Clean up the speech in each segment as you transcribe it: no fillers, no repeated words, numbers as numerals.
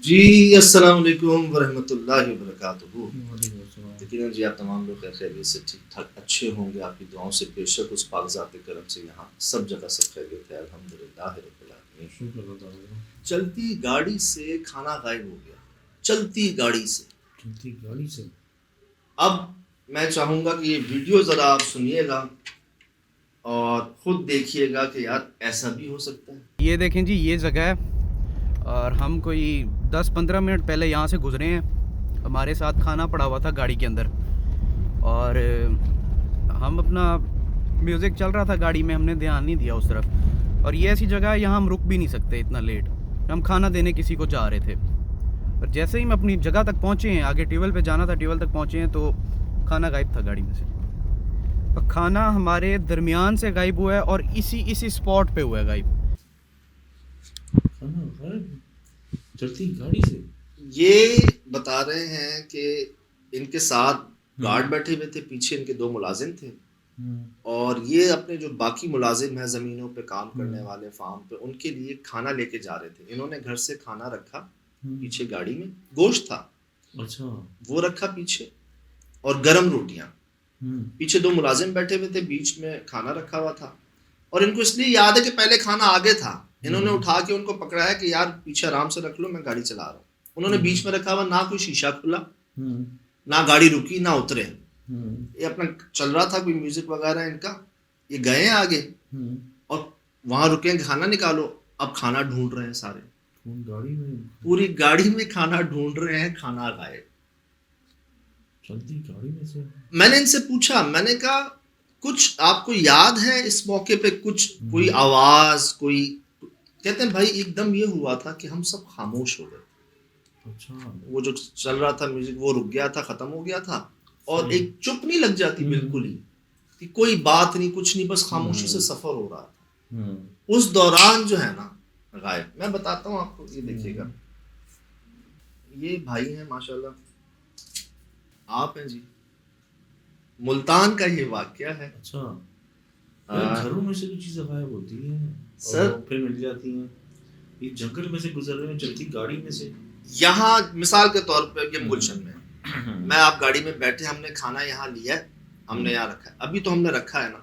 جی السلام علیکم ورحمۃ اللہ وبرکاتہ۔ یقیناً جی آپ تمام لوگ خیریت سے ٹھیک ٹھاک اچھے ہوں گے، آپ کی دعاؤں سے بے شک اس پاک ذات کرم سے یہاں سب جگہ سب خیریت ہے، الحمدللہ رب العالمین۔ چلتی گاڑی سے کھانا غائب ہو گیا، چلتی گاڑی سے۔ اب میں چاہوں گا کہ یہ ویڈیو ذرا آپ سنیے گا اور خود دیکھیے گا کہ یار ایسا بھی ہو سکتا ہے۔ یہ دیکھیں جی، یہ جگہ ہے اور ہم کوئی 10-15 منٹ پہلے یہاں سے گزرے ہیں۔ ہمارے ساتھ کھانا پڑا ہوا تھا گاڑی کے اندر اور ہم اپنا میوزک چل رہا تھا گاڑی میں، ہم نے دھیان نہیں دیا اس طرف۔ اور یہ ایسی جگہ ہے یہاں ہم رک بھی نہیں سکتے اتنا لیٹ، ہم کھانا دینے کسی کو جا رہے تھے۔ اور جیسے ہی ہم اپنی جگہ تک پہنچے ہیں، آگے ٹیول پہ جانا تھا، ٹیول تک پہنچے ہیں تو کھانا غائب تھا گاڑی میں سے۔ اور کھانا ہمارے درمیان سے غائب ہوا ہے اور اسی سپاٹ پہ ہوا ہے غائب۔ چلتی گاڑی سے یہ بتا رہے ہیں کہ ان کے ساتھ گارڈ بیٹھے ہوئے تھے، پیچھے ان کے 2 ملازم تھے اور یہ اپنے جو باقی ملازم ہیں زمینوں پہ کام کرنے والے فارم پہ، ان کے لیے کھانا لے کے جا رہے تھے۔ انہوں نے گھر سے کھانا رکھا پیچھے گاڑی میں، گوشت تھا اچھا وہ رکھا پیچھے اور گرم روٹیاں۔ پیچھے 2 ملازم بیٹھے ہوئے تھے، بیچ میں کھانا رکھا ہوا تھا اور ان کو اس لیے یاد ہے کہ پہلے کھانا آگے تھا، انہوں نے اٹھا کے ان کو پکڑا ہے کہ یار پیچھے آرام سے رکھ لو، میں گاڑی چلا رہا ہوں۔ انہوں نے بیچ میں رکھا ہوا، نہ کوئی شیشہ کھلا، نہ گاڑی رکی، نہ اترے، یہ اپنا چل رہا تھا کوئی میوزک وغیرہ ان کا۔ یہ گئے ہیں آگے اور وہاں رکے، کھانا نکالو، اب کھانا ڈھونڈ رہے ہیں سارے، پوری گاڑی میں کھانا ڈھونڈ رہے ہیں، کھانا غائب چلتی گاڑی میں سے۔ میں نے ان سے پوچھا، میں نے کہا کچھ آپ کو یاد ہے اس موقع پہ کچھ کوئی آواز کوئی؟ کہتے ہیں بھائی ایک دم یہ ہوا تھا کہ ہم سب خاموش ہو گئے، اچھا وہ جو چل رہا تھا میوزک وہ رک گیا تھا، ختم ہو گیا تھا اور ایک چپ نہیں لگ جاتی بالکل ہی کہ کوئی بات نہیں کچھ نہیں، بس خاموشی سے سفر ہو رہا تھا۔ اس دوران جو ہے نا غائب۔ میں بتاتا ہوں آپ کو، یہ دیکھیے گا، یہ بھائی ہیں ماشاءاللہ، آپ ہیں جی، ملتان کا یہ واقعہ ہے۔ اچھا گھروں میں سے بھی چیزیں غائب ہوتی ہیں سر، پھر مل جاتی ہیں۔ یہ جنگل میں سے گزر رہے ہیں چلتی گاڑی میں سے، یہاں مثال کے طور پہ یہ گلشن میں، میں آپ گاڑی میں بیٹھے، ہم نے کھانا یہاں لیا ہے، ہم نے یہاں رکھا ہے، ابھی تو ہم نے رکھا ہے نا،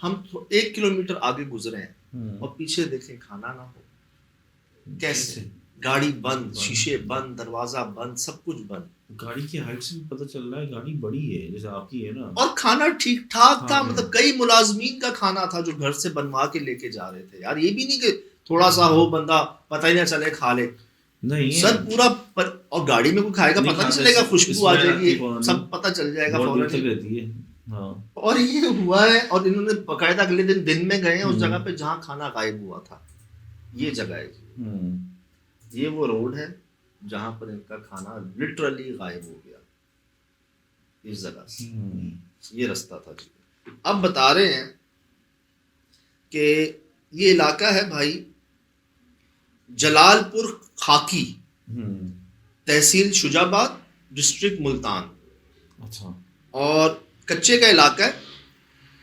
ہم 1 کلومیٹر آگے گزرے ہیں اور پیچھے دیکھیں کھانا نہ ہو، کیسے؟ گاڑی بند، شیشے بند، دروازہ بند، سب کچھ بند۔ گاڑی کی ہائٹ سے بھی پتہ چل رہا ہے گاڑی بڑی ہے جیسے آپ کی ہے نا، اور کھانا ٹھیک ٹھاک تھا، مطلب کئی ملازمین کا کھانا تھا جو گھر سے بنوا کے لے کے جا رہے تھے۔ یار یہ بھی نہیں کہ تھوڑا سا ہو بندہ پتہ ہی نہ چلے کھا لے، نہیں سر پورا اور گاڑی میں کوئی کھائے گا پتہ نہیں چلے گا، خوشبو آ جائے گی، سب پتہ چل جائے گا فوراً رہتی ہے۔ اور یہ ہوا ہے، اور انہوں نے باقاعدہ اگلے دن میں گئے ہیں اس جگہ پہ جہاں کھانا غائب ہوا تھا۔ یہ جگہ ہے جی، یہ وہ روڈ ہے جہاں پر ان کا کھانا لٹرلی غائب ہو گیا اس جگہ سے، یہ رستہ تھا جی۔ اب بتا رہے ہیں کہ یہ علاقہ ہے بھائی جلال پور خاکی، تحصیل شجاع آباد، ڈسٹرکٹ ملتان، اچھا، اور کچے کا علاقہ ہے،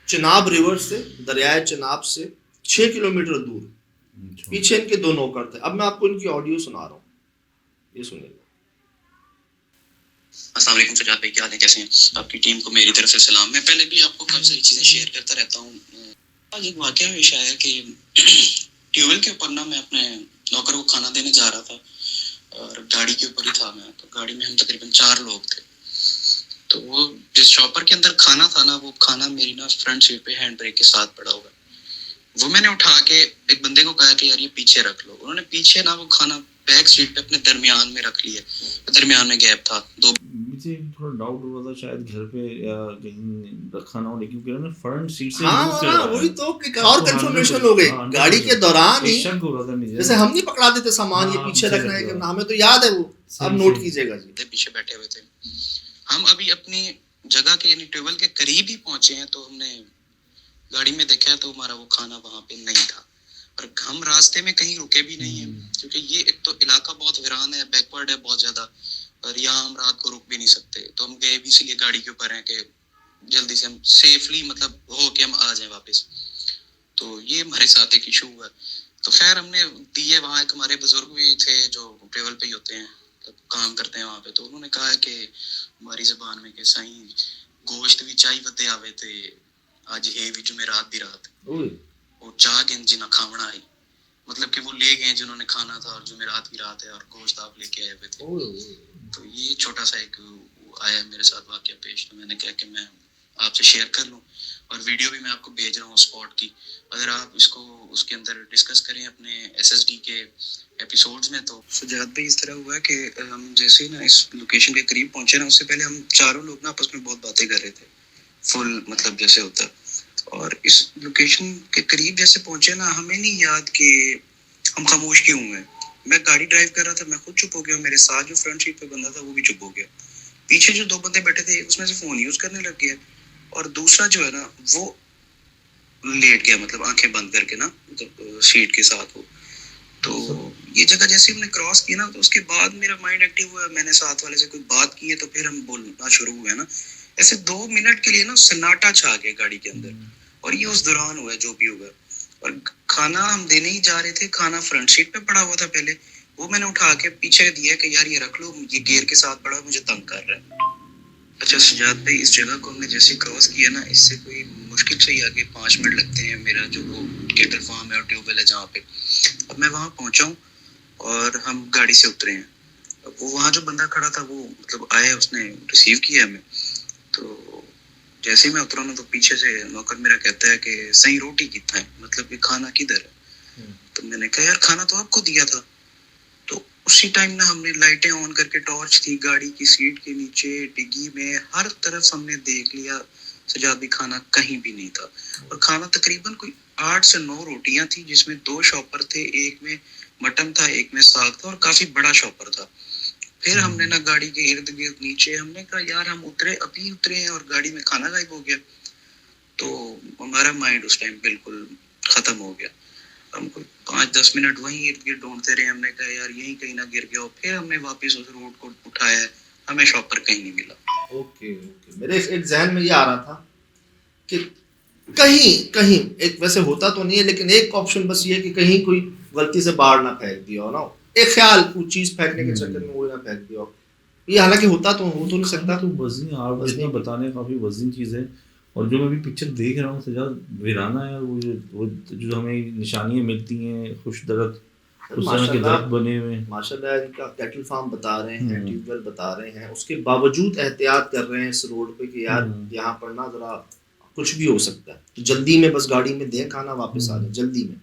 چناب ریور سے، دریائے چناب سے 6 کلومیٹر دور۔ پیچھے ان کے 2 نوکر تھے۔ اب میں آپ کو ان کی آڈیو سنا رہا ہوں، یہ سنیے گا۔ السلام علیکم سجاد بھائی، کیا حال ہے، کیسے ہیں آپ کی ٹیم کو میری طرف سے سلام۔ میں پہلے بھی آپ کو کافی ساری چیزیں شیئر کرتا رہتا ہوں۔ آج ایک واقعہ پیش آیا ہے کہ ٹیوبویل کے اوپر نا میں اپنے نوکر کو کھانا دینے جا رہا تھا اور گاڑی کے اوپر ہی تھا میں، تو گاڑی میں ہم تقریباً 4 لوگ تھے۔ تو وہ جس شاپر کے اندر کھانا تھا نا، وہ کھانا میری نا فرنٹ سیٹ پہ ہینڈ بریک کے ساتھ پڑا ہوا ہے۔ وہ میں نے اٹھا کے ایک بندے کو کہا کہ یار یہ پیچھے رکھ لو، انہوں نے پیچھے نا وہ کھانا بیک سیٹ پہ اپنے درمیان میں رکھ لیا، درمیان میں گیپ تھا۔ مجھے تھوڑا ڈاؤٹ ہوا تھا شاید گھر پہ یا کہیں رکھا نہ ہو، لیکن کہ انہوں نے فرنٹ سیٹ سے وہی تو اور کنفرمیشن ہو گئی گاڑی کے دوران ہی، شک ہو رہا تھا مجھے، جیسے ہم نہیں پکڑا دیتے سامان یہ پیچھے رکھنا ہے کہ ہمیں تو یاد ہے وہ، اب نوٹ کیجئے گا جی۔ پیچھے بیٹھے ہوئے تھے ہم، ابھی اپنی جگہ کے یعنی ٹیبل کے قریب ہی پہنچے ہیں تو ہم نے گاڑی میں دیکھا تو ہمارا وہ کھانا وہاں پہ نہیں تھا، اور ہم راستے میں کہیں رکے بھی نہیں ہیں کیونکہ یہ ایک تو علاقہ بہت ویران ہے، بیکورڈ ہے بہت زیادہ، اور یہاں ہم رات کو رک بھی نہیں سکتے، تو ہم گئے بھی اسی لیے گاڑی کے اوپر ہیں کہ جلدی سے ہم سیفلی مطلب ہو کے ہم آ جائیں واپس۔ تو یہ ہمارے ساتھ ایک ایشو ہوا۔ تو خیر ہم نے دیے. وہاں ایک ہمارے بزرگ بھی تھے جو ٹریول پہ ہی ہوتے ہیں, کام کرتے ہیں وہاں پہ, تو انہوں نے کہا کہ ہماری زبان میں کہ سائیں گوشت بھی چاہی ودے آوے تے اج ہے بھی جمعرات دی رات, وہ چاہ گن جنہ کھاونا آئی, مطلب کہ وہ لے گئے جنہوں نے کھانا تھا, اور جمعرات کی رات ہے اور گوشت آپ لے کے آئے ہوئے تھے. تو یہ چھوٹا سا ایک آیا میرے ساتھ واقعہ پیش, تو میں نے کہا کہ میں آپ سے شیئر کر لوں, اور ویڈیو بھی میں آپ کو بھیج رہا ہوں اسپاٹ کی. اگر آپ اس کو اس کے اندر ڈسکس کریں اپنے ایس ایس ڈی کے ایپیسوڈز میں. تو سجاد بھائی اس طرح ہوا کہ ہم جیسے ہی نا اس لوکیشن کے قریب پہنچے نا, اس سے پہلے ہم چاروں لوگ نا آپس میں بہت باتیں کر رہے تھے, فل مطلب جیسے ہوتا. اور اس لوکیشن کے قریب جیسے پہنچے نا, ہمیں نہیں یاد کہ ہم خاموش کیوں ہوئے. میں گاڑی ڈرائیو کر رہا تھا, میں خود چپ ہو گیا, میرے ساتھ جو فرنٹ سیٹ پہ بندہ تھا وہ بھی چپ ہو گیا. پیچھے جو دو بندے بیٹھے تھے اس میں سے فون یوز کرنے لگ گیا, اور دوسرا جو ہے نا وہ لیٹ گیا, مطلب آنکھیں بند کر کے نا, مطلب سیٹ کے ساتھ. وہ تو یہ جگہ جیسے ہم نے کراس کی نا, تو اس کے بعد میرا مائنڈ ایکٹیو ہوا, میں نے ساتھ والے سے کوئی بات کی ہے تو پھر ہم بولنا شروع ہوئے نا. ایسے 2 منٹ کے لیے نا سناٹا چھا گیا گاڑی کے اندر, اور یہ اس دوران ہوا جو بھی ہوگا. اور کھانا ہم دینے ہی جا رہے تھے, کھانا فرنٹ سیٹ پہ پڑا ہوا تھا پہلے, وہ میں نے اٹھا کے پیچھے دیا کہ یار یہ رکھ لو, یہ گیئر کے ساتھ پڑا مجھے تنگ کر رہا ہے. اچھا سجاد بھائی, اس جگہ کو ہم نے جیسے کراس کیا نا, اس سے کوئی مشکل سے ہی آگے 5 منٹ لگتے ہیں. میرا جو وہ کیٹل فارم ہے اور ٹیوب ویل ہے جہاں پہ, اب میں وہاں پہنچا ہوں اور ہم گاڑی سے اترے ہیں. اب وہ وہاں جو بندہ کھڑا تھا وہ مطلب آیا, اس نے ریسیو کیا ہمیں. تو جیسے ہی میں اترا نا تو پیچھے سے نوکر میرا کہتا ہے کہ صحیح روٹی کتنا ہے, مطلب کہ کھانا کدھر ہے. تو میں نے کہا یار کھانا تو آپ کو دیا تھا. تو اسی ٹائم نا ہم نے لائٹیں آن کر کے, ٹارچ تھی گاڑی کی سیٹ کے نیچے, ڈگی میں, ہر طرف ہم نے دیکھ لیا. سجاد بھی کھانا کہیں بھی نہیں تھا, اور کھانا تقریباً کوئی 8 سے 9 روٹیاں تھیں, جس میں 2 شاپر تھے, ایک میں مٹن تھا, ایک میں ساگ تھا, اور کافی بڑا شاپر تھا. پھر ہم نے نا گاڑی کے ارد گرد نیچے, ہم نے کہا یار ہم ابھی اترے ہیں اور گاڑی میں کھانا غائب ہو گیا. تو ہمارا مائنڈ اس ٹائم بالکل ختم ہو گیا. ہم کو 5-10 منٹ وہیں ارد گرد ڈھونڈتے رہے. ہم نے کہا یار یہیں کہیں نہ گر گیا ہو. پھر ہم نے واپس اس روڈ کو اٹھایا, ہمیں شاپر کہیں نہیں ملا. اوکے میرے ایک ذہن میں یہ آ رہا تھا کہ کہیں ایک ویسے ہوتا تو نہیں ہے, لیکن ایک آپشن بس یہ کہ کہیں کوئی غلطی سے باہر نہ پھینک دیا ہو نا, ایک خیال کوئی چیز پھینکنے کے چکر میں وہ نہ پھینک دیا ہو. یہ حالانکہ ہوتا تو ہو تو نہیں سکتا. تو وزنی بتانے کافی وزنی چیز ہے. اور جو میں بھی پکچر دیکھ رہا ہوں سجاد, ویرانہ ہے وہ جو ہمیں نشانیاں ملتی ہیں خوش درخت, اس طرح کے درخت بنے ہوئے ہیں. ماشاء اللہ ان کا کیٹل فارم بتا رہے ہیں, ٹیوب ویل بتا رہے ہیں, اس کے باوجود احتیاط کر رہے ہیں اس روڈ پہ کہ یار یہاں پر نا ذرا کچھ بھی ہو سکتا ہے, تو جلدی میں بس گاڑی میں دیں کھانا, واپس آ جائیں جلدی میں.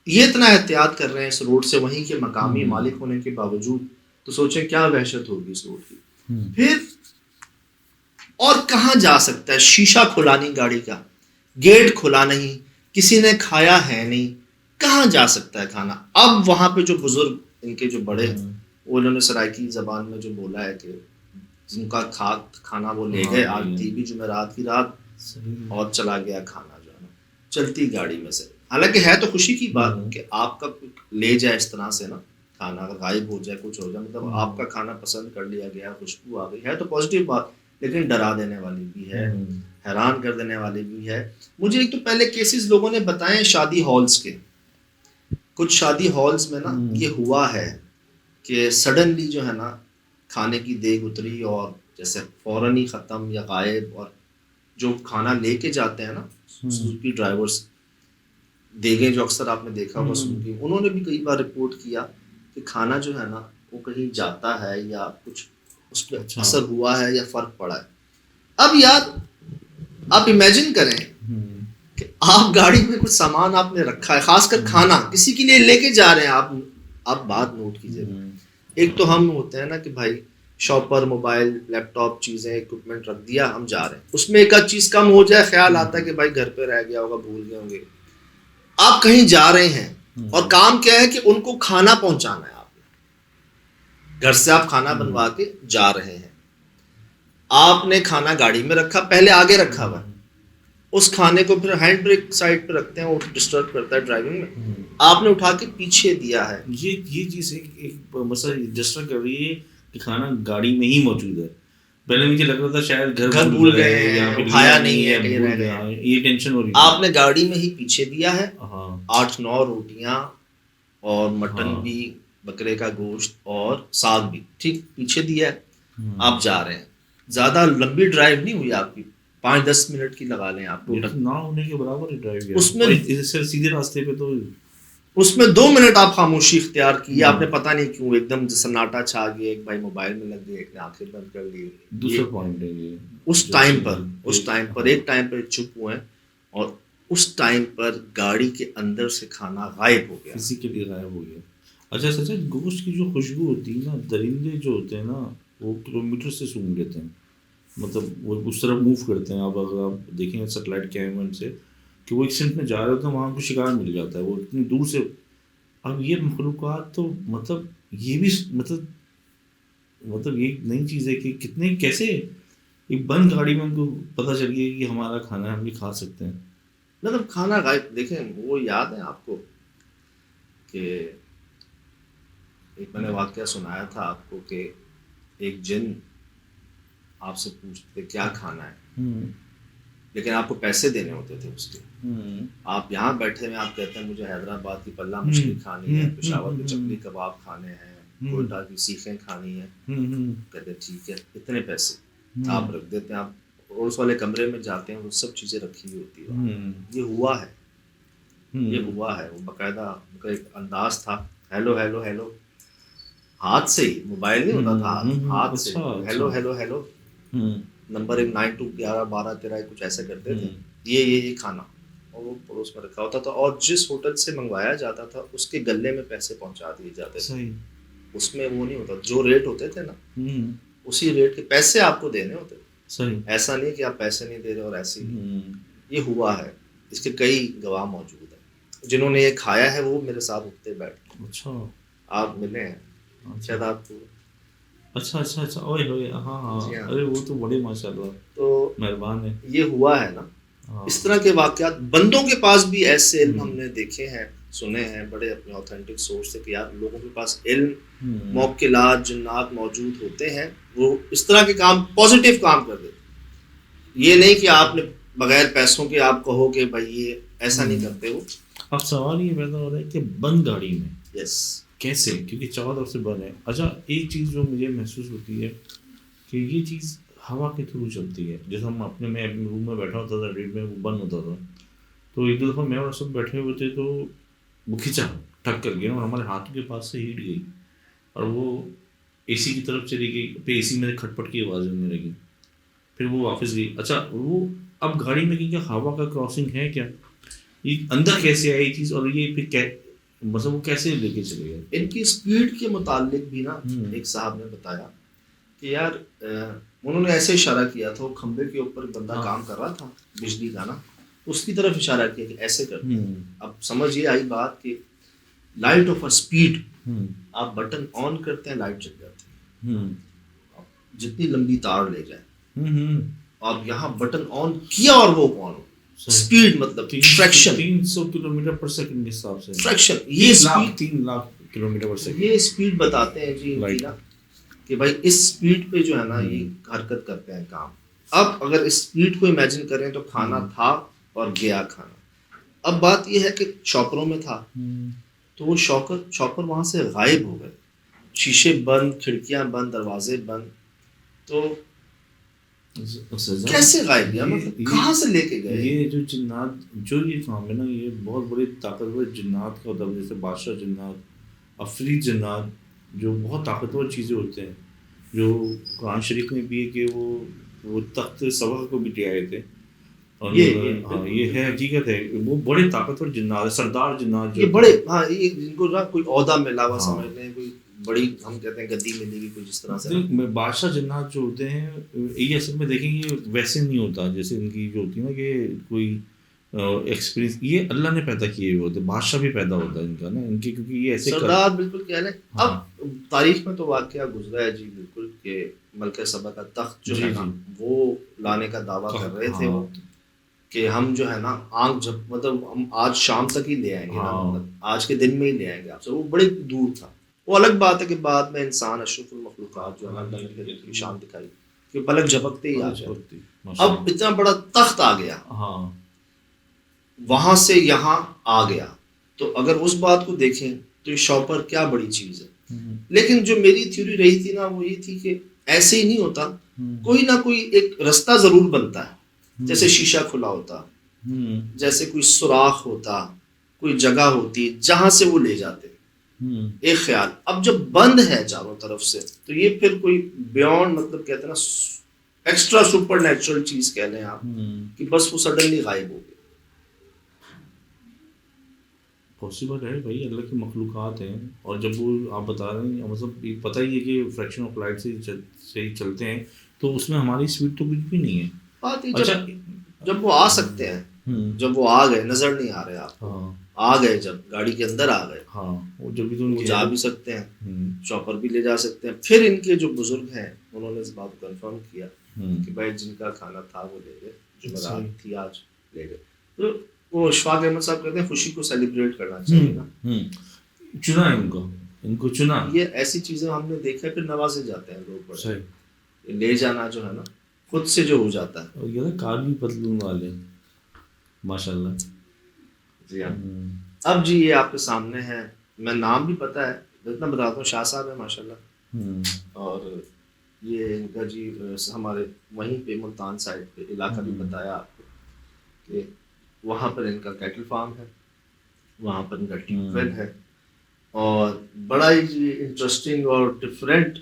یہ اتنا احتیاط کر رہے ہیں اس روڈ سے, وہیں کے مقامی مالک ہونے کے باوجود, تو سوچیں کیا وحشت ہوگی اس روڈ کی. پھر اور کہاں جا سکتا ہے, شیشہ کھلا نہیں گاڑی کا, گیٹ کھلا نہیں, کسی نے کھایا ہے نہیں, کہاں جا سکتا ہے کھانا. اب وہاں پہ جو بزرگ ان کے جو بڑے ہیں, وہ انہوں نے سرائکی زبان میں جو بولا ہے کہ جن کا کھانا وہ لے گئے, آج تھی بھی جمعرات کی رات, اور چلا گیا کھانا جو ہے نا چلتی گاڑی میں سے. حالانکہ ہے تو خوشی کی بات کہ آپ کا لے جائے اس طرح سے نا کھانا, اگر غائب ہو جائے کچھ ہو جائے, مطلب آپ کا کھانا پسند کر لیا گیا, خوشبو آ گئی, ہے تو پازیٹیو بات, لیکن ڈرا دینے والی بھی ہے, حیران کر دینے والی بھی ہے. مجھے ایک تو پہلے کیسز لوگوں نے بتائے شادی ہالز کے, کچھ شادی ہالز میں نا یہ ہوا ہے کہ سڈنلی جو ہے نا کھانے کی دیگ اتری اور جیسے فوراً ہی ختم یا غائب. اور جو کھانا لے کے جاتے ہیں نا سوزوکی ڈرائیورس, دیگیں جو اکثر آپ نے دیکھا ہوگا سوزوکی, انہوں نے بھی کئی بار رپورٹ کیا کہ کھانا جو ہے نا وہ کہیں جاتا ہے یا کچھ اس پہ اثر ہوا ہے یا فرق پڑا ہے. اب یار آپ امیجن کریں کہ آپ گاڑی میں کچھ سامان آپ نے رکھا ہے, خاص کر کھانا کسی کے لیے لے کے جا رہے ہیں, آپ بات نوٹ کیجیے. ایک تو ہم ہوتے ہیں نا کہ بھائی شاپر, موبائل, لیپ ٹاپ, چیزیں, اکوپمنٹ رکھ دیا, ہم جا رہے ہیں, اس میں ایک آدھ چیز کم ہو جائے, خیال آتا ہے کہ بھائی گھر پہ رہ گیا ہوگا, بھول گئے ہوں گے. آپ کہیں جا رہے ہیں اور کام کیا ہے کہ ان کو کھانا پہنچانا ہے. آپ نے گھر سے آپ کھانا بنوا کے جا رہے ہیں, آپ نے کھانا گاڑی میں رکھا, پہلے آگے رکھا ہوا, اس کھانے کو پھر ہینڈ بریک سائڈ پہ رکھتے ہیں, وہ ڈسٹرب کرتا ہے ڈرائیونگ میں, آپ نے اٹھا کے پیچھے دیا ہے. یہ چیز ایک مسئلہ ڈسٹرب کر رہی ہے کہ کھانا گاڑی میں ہی موجود ہے. پہلے مجھے لگ رہا تھا شاید گھر بھول گئے, اٹھایا نہیں ہے, یہ ٹینشن ہو رہی ہے. آپ نے گاڑی میں ہی پیچھے دیا ہے, 8-9 روٹیاں اور مٹن بھی، بکرے کا گوشت اور ساگ بھی، ٹھیک پیچھے دیا ہے. آپ جا رہے ہیں، زیادہ لمبی ڈرائیو نہیں ہوئی آپ کی، 5-10 منٹ کی لگا لیں آپ ٹوٹل. نہ ہونے کے برابر ڈرائیو اس میں سیدھے راستے پہ تو اس میں 2 منٹ آپ خاموشی اختیار کی، آپ نے پتہ نہیں کیوں ایک دم سناٹا چھا گیا، ایک بھائی موبائل میں لگ گئے، ایک نے آنکھیں بند کر لی. دوسرا پوائنٹ ہے یہ، اس ٹائم پر ایک چپ ہوئے اور اس ٹائم پر گاڑی کے اندر سے کھانا غائب ہو گیا، فزیکلی غائب ہو گیا. اچھا سچا، گوشت کی جو خوشبو ہوتی ہے نا، درندے جو ہوتے ہیں نا وہ کلومیٹر سے سونگ لیتے ہیں، مطلب وہ اس طرح موو کرتے ہیں. اگر آپ دیکھیں سیٹلائٹ کیمرے سے کہ وہ ایک سمت میں جا رہے ہوتے ہیں، وہاں کو شکار مل جاتا ہے، وہ اتنی دور سے. اب یہ مخلوقات تو مطلب یہ بھی مطلب یہ نئی چیز ہے کہ کتنے کیسے ایک بند گاڑی میں ان کو پتہ چل گیا کہ ہمارا کھانا ہم بھی کھا سکتے ہیں. مطلب کھانا غائب. دیکھیں وہ یاد ہے آپ کو کہ ایک میں نے واقعہ سنایا تھا آپ کو کہ ایک جن آپ سے پوچھتے کیا کھانا ہے، لیکن آپ کو پیسے دینے ہوتے تھے اس کے. آپ یہاں بیٹھے ہوئے آپ کہتے ہیں مجھے حیدرآباد کی پلہ مچھلی کھانی ہے، پشاور کے چپلی کباب کھانے ہیں، کوئٹہ کی سیخیں کھانی ہیں. کہتے ٹھیک ہے، اتنے پیسے آپ رکھ دیتے ہیں. آپ اس والے کمرے میں جاتے ہیں، وہ سب چیزیں رکھی ہوئی ہوتی ہیں. یہ ہوا ہے وہ باقاعدہ ان کا ایک انداز تھا. ہیلو ہیلو ہیلو، ہاتھ سے ہی، موبائل نہیں ہوتا تھا، ہاتھ سے ہیلو ہیلو ہیلو، نمبر 92111213 کچھ ایسے کرتے تھے. یہ کھانا، اور وہ پڑوس میں رکھا ہوتا تھا، اور جس ہوٹل سے منگوایا جاتا تھا اس کے گلے میں پیسے پہنچا دیے جاتے تھے. اس میں وہ نہیں ہوتا، جو ریٹ ہوتے تھے نا اسی ریٹ کے پیسے آپ کو دینے ہوتے تھے. ایسا نہیں کہ آپ پیسے نہیں دے رہے اور ایسے ہی. یہ ہوا ہے، اس کے کئی گواہ موجود ہیں. جنہوں نے یہ کھایا ہے وہ میرے ساتھ اٹھتے بیٹھ. اچھا آپ ملے ہیں شاید آپ کو. اچھا اوئے ہوئے، ہاں ارے وہ تو بڑے ماشاءاللہ تو مہربان ہے. یہ ہوا ہے نا، اس طرح کے واقعات بندوں کے پاس بھی ایسے علم ہم نے دیکھے ہیں، سنے ہیں، بڑے اپنے اوتھینٹک سورس سے کہ یار لوگوں کے پاس علم، موکلات، جنات موجود ہوتے ہیں، وہ اس طرح کے کام، پازیٹیو کام کر دیتے. یہ نہیں کہ آپ نے بغیر پیسوں کے آپ کہو کہ بھائی یہ ایسا نہیں کرتے ہو. اب سوال یہ پیدا ہو رہا ہے کہ بند گاڑی میں کیسے، کیونکہ چاروں طرف سے بند ہے. اچھا ایک چیز جو مجھے محسوس ہوتی ہے کہ یہ چیز ہوا کے تھرو چلتی ہے. جیسے ہم میں اپنے روم میں بیٹھا ہوتا تھا، ریڈ میں وہ بند ہوتا تھا، تو ایک دو دفعہ میں اور سب بیٹھے ہوئے تھے تو وہ کھینچا ٹھک کر گیا اور ہمارے ہاتھوں کے پاس سے ہیٹ گئی اور وہ اے سی کی طرف چلی گئی. پھر اے سی میں کھٹپٹ کی آواز ہونے لگی، پھر وہ واپس گئی. اچھا وہ اب گاڑی میں کیا ہوا کا کراسنگ ہے کیا، یہ اندر کیسے آئی چیز، اور یہ پھر مطلب وہ کیسے لے کے چلے گئے. ان کی اسپیڈ کے متعلق بھی نا ایک صاحب نے بتایا کہ یار انہوں نے ایسے اشارہ کیا تھا، وہ کھمبے کے اوپر بندہ کام کر رہا تھا بجلی کا نا، اس کی طرف اشارہ کیا کہ ایسے کرتے. اب سمجھ یہ آئی بات کہ لائٹ آف اسپیڈ، آپ بٹن آن کرتے ہیں لائٹ جل جاتی ہے، جتنی لمبی تار لے جائیں. آپ یہاں بٹن آن کیا اور وہ آن ہو. اسپیڈ مطلب فریکشن 300 کلومیٹر پر سیکنڈ کے حساب سے فریکشن، یہ 3 لاکھ کلومیٹر پر سیکنڈ، یہ اسپیڈ بتاتے ہیں جی کہ بھائی اس اسپیڈ پہ جو ہے نا یہ حرکت کرتے ہیں کام. اب اگر اس اسپیڈ کو امیجن کریں تو کھانا تھا اور گیا کھانا. اب بات یہ ہے کہ شاپروں میں تھا تو وہ شاپر وہاں سے غائب ہو گئے، شیشے بند، کھڑکیاں بند، دروازے بند. تو کیسے غائب کیا، مطلب کہاں سے لے کے گئے؟ یہ جو جنات جو یہ کام ہے نا، یہ بہت بڑے طاقتور جنات کا ہوتا ہے. جیسے بادشاہ جنات، عفریت جنات، جو بہت طاقتور چیزیں ہوتے ہیں، جو قرآن شریف میں بھی ہے کہ وہ تخت سبا کو بھی لے آئے تھے. اور یہ ہے حقیقت ہے، وہ بڑے طاقتور جنات ہیں، سردار جنات. یہ بڑے یہ جن کو نا کوئی عہدہ ملا ہوا سمجھ لیں، کوئی بڑی ہم کہتے ہیں گدی ملی ہوئی کوئی جس طرح سے. بادشاہ جنات جو ہوتے ہیں یہ اصل میں دیکھیں یہ ویسے نہیں ہوتا جیسے ان کی جو ہوتی ہے نا کہ کوئی ایکسپیرینس، یہ اللہ نے پیدا کیے ہوئے ہوتے. بادشاہ بھی پیدا ہوتا ہے ان کا نا، ان کی، کیونکہ یہ ایسے سردار بالکل کہہ لیں. اب تاریخ میں تو واقعہ گزرا ہے جی بالکل کہ ملکہ سبا کا تخت جو ہے نا وہ لانے کا دعویٰ کر رہے تھے وہ کہ ہم جو ہے نا آنکھ جب مطلب ہم آج شام تک ہی لے آئیں گے نا، مطلب آج کے دن میں ہی لے آئیں گے آپ سے. وہ بڑے دور تھا. وہ الگ بات ہے کہ بعد میں انسان اشرف المخلوقات جو ہے اللہ نے شان دکھائی کہ پلک جھپکتے ہی آ جائے. اب اتنا بڑا تخت آ گیا، وہاں سے یہاں آ گیا. تو اگر اس بات کو دیکھیں تو یہ شاپر کیا بڑی چیز ہے. لیکن جو میری تھیوری رہی تھی نا وہ یہ تھی کہ ایسے ہی نہیں ہوتا, کوئی نہ کوئی ایک رستہ ضرور بنتا ہے. جیسے شیشہ کھلا ہوتا, جیسے کوئی سوراخ ہوتا, کوئی جگہ ہوتی جہاں سے وہ لے جاتے. ایک خیال. اب جب بند ہے چاروں طرف سے تو یہ پھر کوئی بیونڈ, مطلب کہتے ہیں نا ایکسٹرا سپر نیچرل چیز کہہ لیں آپ, کہ بس وہ سڈنلی غائب ہو گئی. پاسبل ہے بھائی, اللہ کی مخلوقات ہیں. اور جب وہ آپ بتا رہے ہیں, مطلب پتہ ہی ہے کہ فریکشن آف لائٹ سے ہی چلتے ہیں, تو اس میں ہماری اسپیڈ تو کچھ بھی نہیں ہے. اچھا جب وہ آ سکتے ہیں, جب وہ آ گئے, نظر نہیں آ رہے آپ, آ گئے جب گاڑی کے اندر آ گئے, ہاں وہ جب بھی تو وہ جا بھی سکتے ہیں, شاپر بھی لے جا سکتے ہیں. پھر ان کے جو بزرگ ہیں انہوں نے اس بات کو کنفرم کیا کہ بھائی جن کا کھانا تھا وہ لے گئے, جمعرات تھی آج لے گئے. تو وہ اشفاق احمد صاحب کہتے ہیں خوشی کو سیلیبریٹ کرنا چاہیے نا. چنا ان کو چنا. یہ ایسی چیزیں ہم نے دیکھا, پھر نوازے جاتے ہیں لوگ بڑے. لے جانا جو ہے نا خود سے جو ہو جاتا ہے. اور یہ کار بھی پتلون والے ماشاء اللہ. جی ہاں. اب جی یہ آپ کے سامنے ہے, میں نام بھی پتہ ہے, اتنا بتاتا ہوں, شاہ صاحب ہے ماشاء اللہ. اور یہ ان کا جی ہمارے وہیں پہ ملتان سائڈ پہ علاقہ بھی بتایا آپ کو کہ وہاں پر ان کا کیٹل فارم ہے, وہاں پر ان کا ٹیوب ویل ہے. اور بڑا ہی جی انٹرسٹنگ اور ڈفرینٹ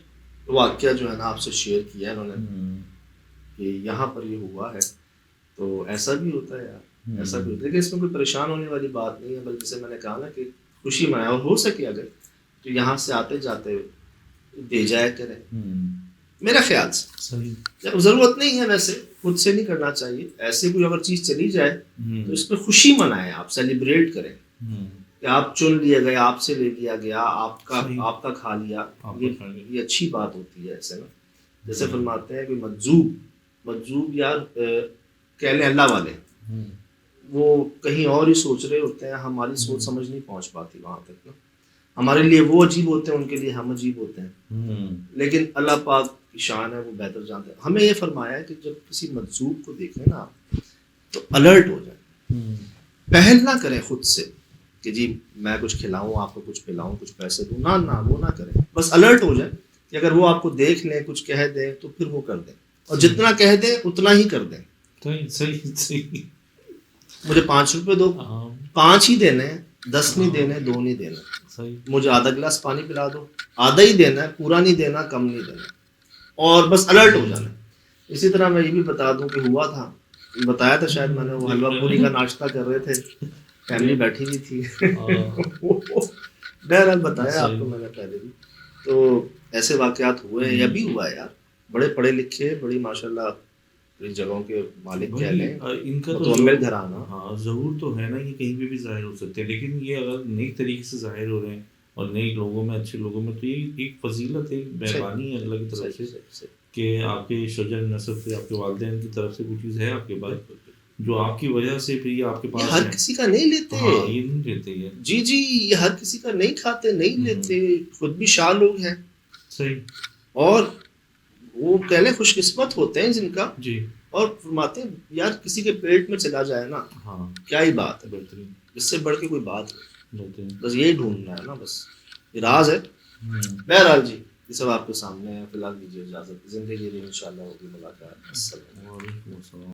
واقعہ جو ہے نا آپ سے شیئر کیا انہوں نے کہ یہاں پر یہ ہوا ہے. تو ایسا بھی ہوتا ہے یار, ایسا بھی ہوتا ہے. لیکن اس میں کوئی پریشان ہونے والی بات نہیں ہے, بلکہ جیسے میں نے کہا نا کہ خوشی منائے, اور ہو سکے اگر تو یہاں سے آتے جاتے دے جایا کریں. میرا خیال سے جب ضرورت نہیں ہے, ویسے خود سے نہیں کرنا چاہیے. ایسے کوئی اگر چیز چلی جائے تو اس پہ خوشی منائیں, آپ سیلیبریٹ کریں کہ آپ چن لیے گئے, آپ سے لے لیا گیا, آپ کا کھا لیا. یہ اچھی بات ہوتی ہے ایسے نا. جیسے فرماتے ہیں کہ مجذوب یار کہہ لیں اللہ والے, وہ کہیں اور ہی سوچ رہے ہوتے ہیں, ہماری سوچ سمجھ نہیں پہنچ پاتی وہاں تک نا. ہمارے لیے وہ عجیب ہوتے ہیں, ان کے لیے ہم عجیب ہوتے ہیں. لیکن اللہ پاک کی شان ہے, وہ بہتر جانتے ہیں. ہمیں یہ فرمایا ہے کہ جب کسی مجذوب کو دیکھیں نا آپ تو الرٹ ہو جائیں. پہل نہ کریں خود سے کہ جی میں کچھ کھلاؤں, آپ کو کچھ پلاؤں, کچھ پیسے دوں, نہ وہ نہ کریں. بس الرٹ ہو جائیں کہ اگر وہ آپ کو دیکھ لیں, کچھ کہہ دیں تو پھر وہ کر دیں, اور جتنا کہہ دیں اتنا ہی کر دیں. صحیح. مجھے 5 روپے دو, 5 ہی دینے ہیں, 10 نہیں دینے, 2 نہیں دینا. مجھے آدھا گلاس پانی پلا دو, آدھا ہی دینا ہے, پورا نہیں دینا, کم نہیں دینا, اور بس الرٹ ہو جانا. اسی طرح میں یہ بھی بتا دوں کہ ہوا تھا, بتایا تھا شاید میں نے, وہ حلوہ پوری کا ناشتہ کر رہے تھے, فیملی بیٹھی ہوئی تھی. بہرحال بتایا آپ کو میں نے پہلے بھی. تو ایسے واقعات ہوئے ہیں, یا بھی ہوا ہے یار. بڑے پڑھے لکھے, بڑی ماشاء اللہ ان جگہوں کے مالک کہہ لیں, ان کا متعمل گھرانہ. ہاں ضرور تو ہے نا, یہ کہیں پہ بھی ظاہر ہو سکتے ہیں, لیکن یہ اگر نیک طریقے سے ظاہر ہو رہے ہیں اور نئے لوگوں میں, اچھے لوگوں میں, تو یہ ایک فضیلت ہے, مہربانی ہے اللہ کی طرف سے کہ آپ کے شجر نسب سے, آپ کے والدین کی طرف سے کوئی چیز ہے آپ کے پاس, جو آپ کی وجہ سے پھر یہ آپ کے پاس. ہر کسی کا نہیں لیتے, یہ نہیں لیتے یہ. جی یہ ہر کسی کا نہیں کھاتے, نہیں لیتے. خود بھی شاہ لوگ ہیں. صحیح. اور وہ کہہ لیں خوش قسمت ہوتے ہیں جن کا. جی. اور فرماتے ہیں یار کسی کے پیٹ میں چلا جائے نا, کیا ہی بات ہے, بہترین. اس سے بڑھ کے کوئی بات نہیں, بس یہی ڈھونڈنا ہے نا, بس یہ راز ہے. بہرحال جی یہ سب آپ کے سامنے ہے. فی الحال دیجیے اجازت, زندگی ان شاء اللہ ہوگی ملاقات. السلام علیکم.